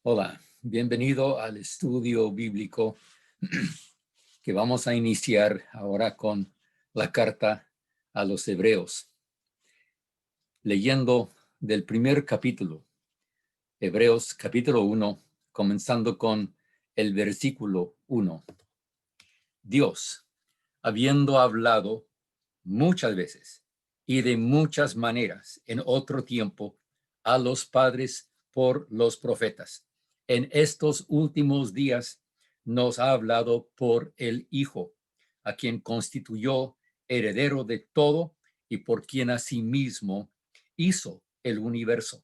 Hola, bienvenido al estudio bíblico que vamos a iniciar ahora con la carta a los Hebreos, leyendo del primer capítulo, Hebreos capítulo 1, comenzando con el versículo 1. Dios, habiendo hablado muchas veces y de muchas maneras en otro tiempo a los padres por los profetas, en estos últimos días nos ha hablado por el Hijo, a quien constituyó heredero de todo y por quien asimismo hizo el universo.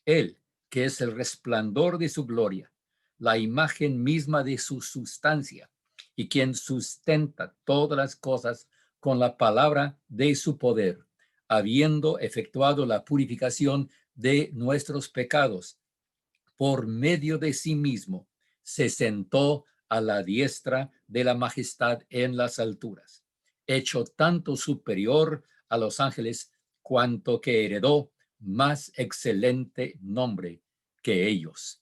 Él, que es el resplandor de su gloria, la imagen misma de su sustancia, y quien sustenta todas las cosas con la palabra de su poder, habiendo efectuado la purificación de nuestros pecados por medio de sí mismo, se sentó a la diestra de la majestad en las alturas, hecho tanto superior a los ángeles cuanto que heredó más excelente nombre que ellos.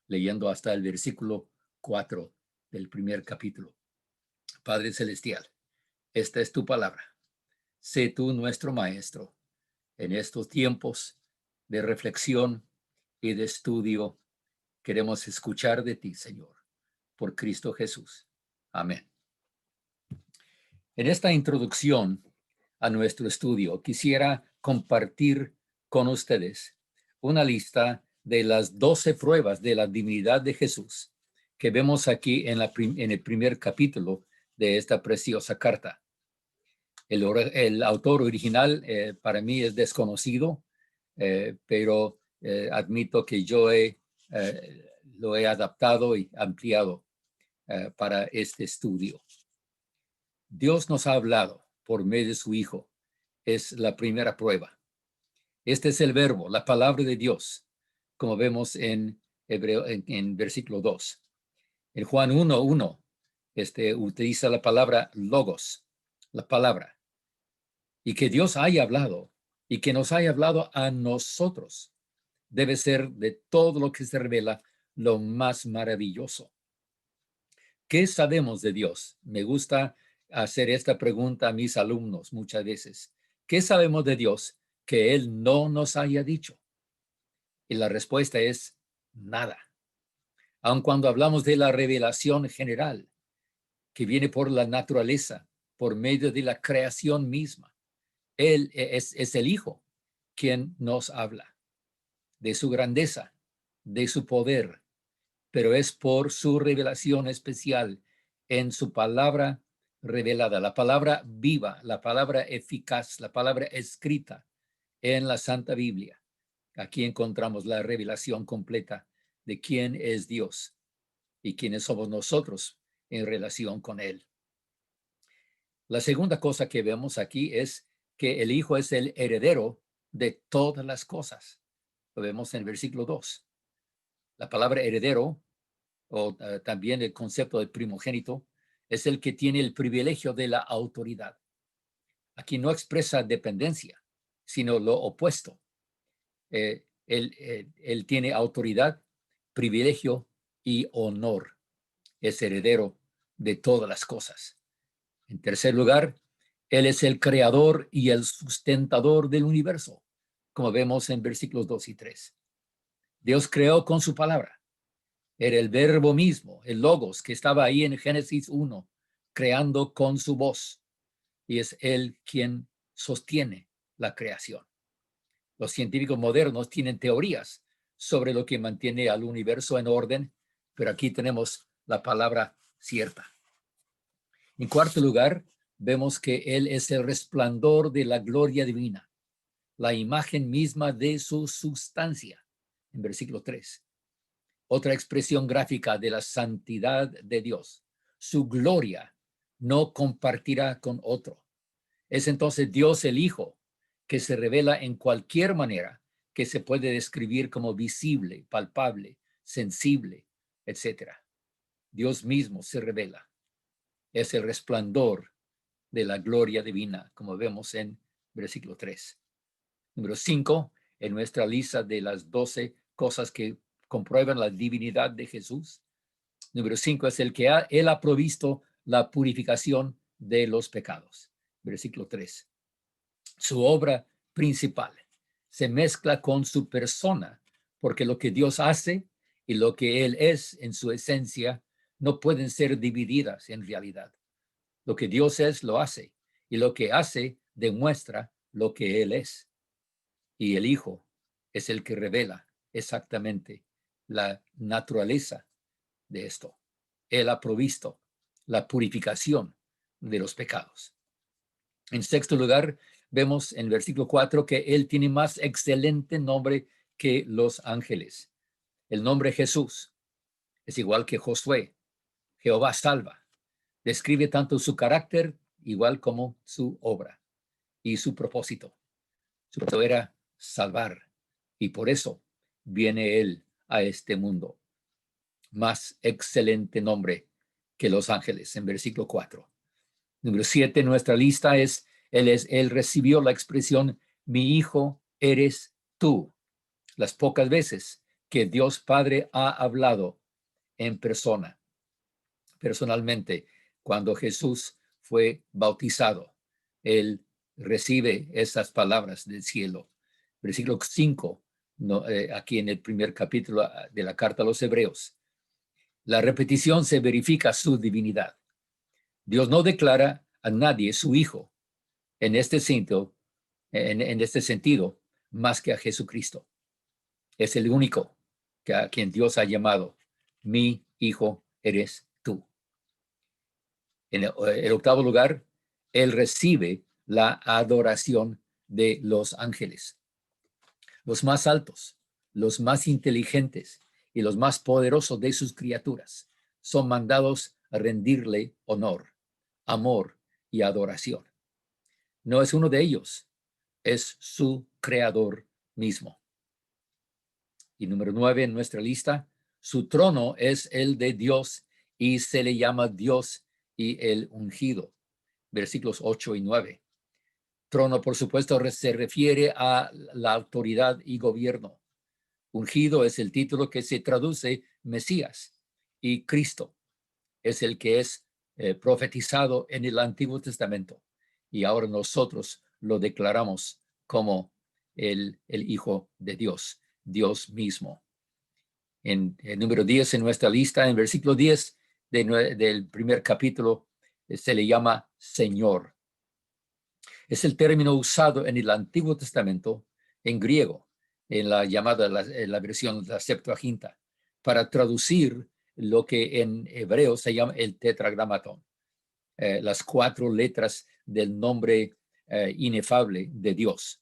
Leyendo hasta el versículo 4 del primer capítulo. Padre Celestial, esta es tu palabra. Sé tú nuestro maestro en estos tiempos de reflexión y de estudio. Queremos escuchar de ti, Señor, por Cristo Jesús. Amén. En esta introducción a nuestro estudio, quisiera compartir con ustedes una lista de las 12 pruebas de la divinidad de Jesús que vemos aquí en el primer capítulo de esta preciosa carta. El autor original para mí es desconocido, pero admito que yo lo he adaptado y ampliado para este estudio. Dios nos ha hablado por medio de su Hijo. Es la primera prueba. Este es el verbo, la palabra de Dios, como vemos en Hebreo, en versículo 2. En Juan 1:1, utiliza la palabra logos, la palabra. Y que Dios haya hablado y que nos haya hablado a nosotros debe ser de todo lo que se revela lo más maravilloso. ¿Qué sabemos de Dios? Me gusta hacer esta pregunta a mis alumnos muchas veces. ¿Qué sabemos de Dios que Él no nos haya dicho? Y la respuesta es nada. Aun cuando hablamos de la revelación general que viene por la naturaleza, por medio de la creación misma, Él es el Hijo quien nos habla de su grandeza, de su poder, pero es por su revelación especial en su palabra revelada, la palabra viva, la palabra eficaz, la palabra escrita en la Santa Biblia. Aquí encontramos la revelación completa de quién es Dios y quiénes somos nosotros en relación con Él. La segunda cosa que vemos aquí es que el Hijo es el heredero de todas las cosas. Lo vemos en el versículo 2. La palabra heredero, o también el concepto de primogénito, es el que tiene el privilegio de la autoridad. Aquí no expresa dependencia, sino lo opuesto. Él tiene autoridad, privilegio y honor. Es heredero de todas las cosas. En tercer lugar, Él es el creador y el sustentador del universo, como vemos en versículos 2 y 3. Dios creó con su palabra. Era el verbo mismo, el logos, que estaba ahí en Génesis 1, creando con su voz. Y es Él quien sostiene la creación. Los científicos modernos tienen teorías sobre lo que mantiene al universo en orden, pero aquí tenemos la palabra cierta. En cuarto lugar, vemos que Él es el resplandor de la gloria divina, la imagen misma de su sustancia, en versículo 3. Otra expresión gráfica de la santidad de Dios. Su gloria no compartirá con otro. Es entonces Dios el Hijo, que se revela en cualquier manera que se puede describir como visible, palpable, sensible, etc. Dios mismo se revela. Es el resplandor de la gloria divina, como vemos en versículo 3. Número 5, en nuestra lista de las 12 cosas que comprueban la divinidad de Jesús. Número 5 es el que Él ha provisto la purificación de los pecados. Versículo 3. Su obra principal se mezcla con su persona, porque lo que Dios hace y lo que Él es en su esencia no pueden ser divididas en realidad. Lo que Dios es, lo hace, y lo que hace demuestra lo que Él es. Y el Hijo es el que revela exactamente la naturaleza de esto. Él ha provisto la purificación de los pecados. En sexto lugar, vemos en versículo 4 que Él tiene más excelente nombre que los ángeles. El nombre Jesús es igual que Josué, Jehová salva. Describe tanto su carácter igual como su obra y su propósito. Su propósito era salvar, y por eso viene Él a este mundo. Más excelente nombre que los ángeles, en versículo 4. Número 7 en nuestra lista él recibió la expresión, mi hijo eres tú. Las pocas veces que Dios Padre ha hablado en persona, personalmente, cuando Jesús fue bautizado, Él recibe esas palabras del cielo. Versículo 5, aquí en el primer capítulo de la carta a los Hebreos. La repetición se verifica su divinidad. Dios no declara a nadie su hijo en este sentido, más que a Jesucristo. Es el único a quien Dios ha llamado, mi hijo eres tú. En el octavo lugar, Él recibe la adoración de los ángeles. Los más altos, los más inteligentes y los más poderosos de sus criaturas son mandados a rendirle honor, amor y adoración. No es uno de ellos, es su creador mismo. Y número 9 en nuestra lista, su trono es el de Dios y se le llama Dios y el ungido. Versículos 8 y 9. Trono, por supuesto, se refiere a la autoridad y gobierno. Ungido es el título que se traduce Mesías, y Cristo es el que es profetizado en el Antiguo Testamento. Y ahora nosotros lo declaramos como el Hijo de Dios, Dios mismo. En el número 10 en nuestra lista, en versículo 10 del primer capítulo, se le llama Señor. Es el término usado en el Antiguo Testamento en griego, en la llamada, en la versión de la Septuaginta, para traducir lo que en hebreo se llama el tetragramatón, las 4 letras del nombre inefable de Dios,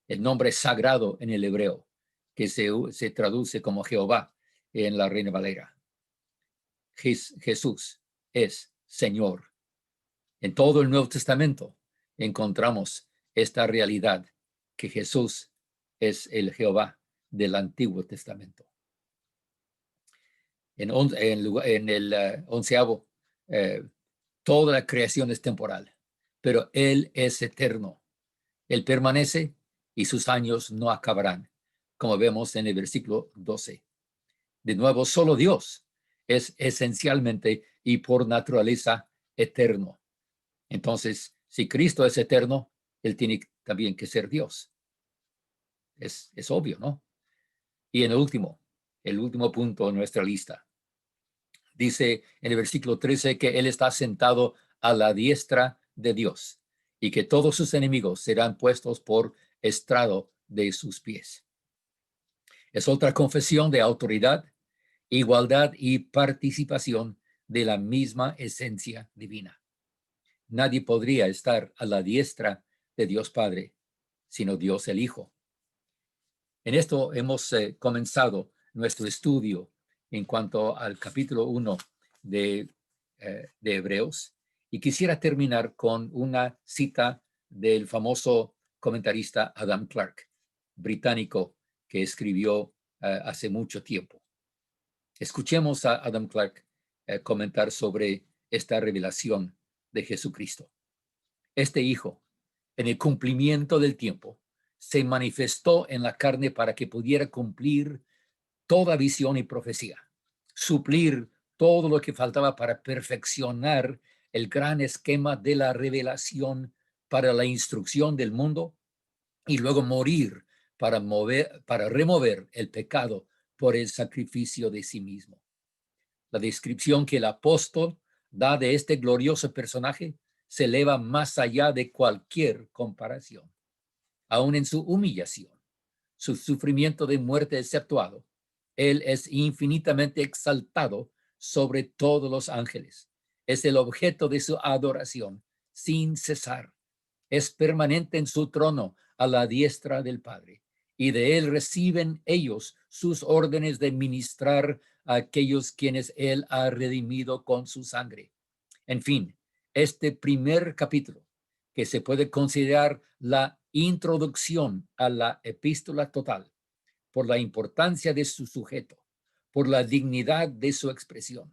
el nombre sagrado en el hebreo, que se traduce como Jehová en la Reina Valera. Jesús es Señor. En todo el Nuevo Testamento encontramos esta realidad, que Jesús es el Jehová del Antiguo Testamento. En el 11avo, toda la creación es temporal, pero Él es eterno. Él permanece y sus años no acabarán, como vemos en el versículo 12. De nuevo, solo Dios es esencialmente y por naturaleza eterno. Entonces, si Cristo es eterno, Él tiene también que ser Dios. Es obvio, ¿no? Y en el último punto en nuestra lista, dice en el versículo 13 que Él está sentado a la diestra de Dios y que todos sus enemigos serán puestos por estrado de sus pies. Es otra confesión de autoridad, igualdad y participación de la misma esencia divina. Nadie podría estar a la diestra de Dios Padre, sino Dios el Hijo. En esto hemos comenzado nuestro estudio en cuanto al capítulo 1 de Hebreos, y quisiera terminar con una cita del famoso comentarista Adam Clarke, británico, que escribió hace mucho tiempo. Escuchemos a Adam Clarke comentar sobre esta revelación de Jesucristo. Este Hijo, en el cumplimiento del tiempo, se manifestó en la carne para que pudiera cumplir toda visión y profecía, suplir todo lo que faltaba para perfeccionar el gran esquema de la revelación para la instrucción del mundo y luego morir para remover el pecado por el sacrificio de sí mismo. La descripción que el apóstol da de este glorioso personaje se eleva más allá de cualquier comparación. Aún en su humillación, su sufrimiento de muerte exceptuado, él es infinitamente exaltado sobre todos los ángeles. Es el objeto de su adoración sin cesar. Es permanente en su trono a la diestra del Padre, y de él reciben ellos sus órdenes de ministrar a aquellos quienes él ha redimido con su sangre. En fin, este primer capítulo, que se puede considerar la introducción a la epístola total, por la importancia de su sujeto, por la dignidad de su expresión,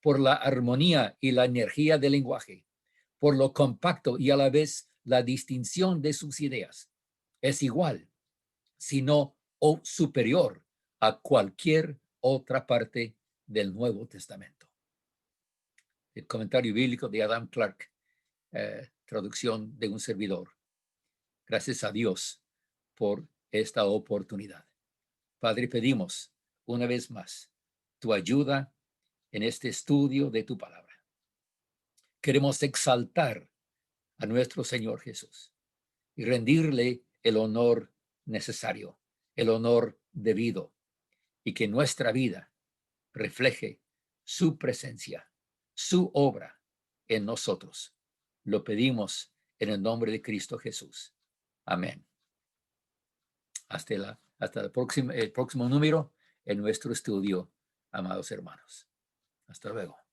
por la armonía y la energía del lenguaje, por lo compacto y a la vez la distinción de sus ideas. Es igual, sino o superior a cualquier otra parte del Nuevo Testamento. El comentario bíblico de Adam Clarke, traducción de un servidor. Gracias a Dios por esta oportunidad. Padre, pedimos una vez más tu ayuda en este estudio de tu palabra. Queremos exaltar a nuestro Señor Jesús y rendirle el honor necesario, el honor debido, y que nuestra vida refleje su presencia, su obra en nosotros. Lo pedimos en el nombre de Cristo Jesús. Amén. Hasta el próximo número en nuestro estudio, amados hermanos. Hasta luego.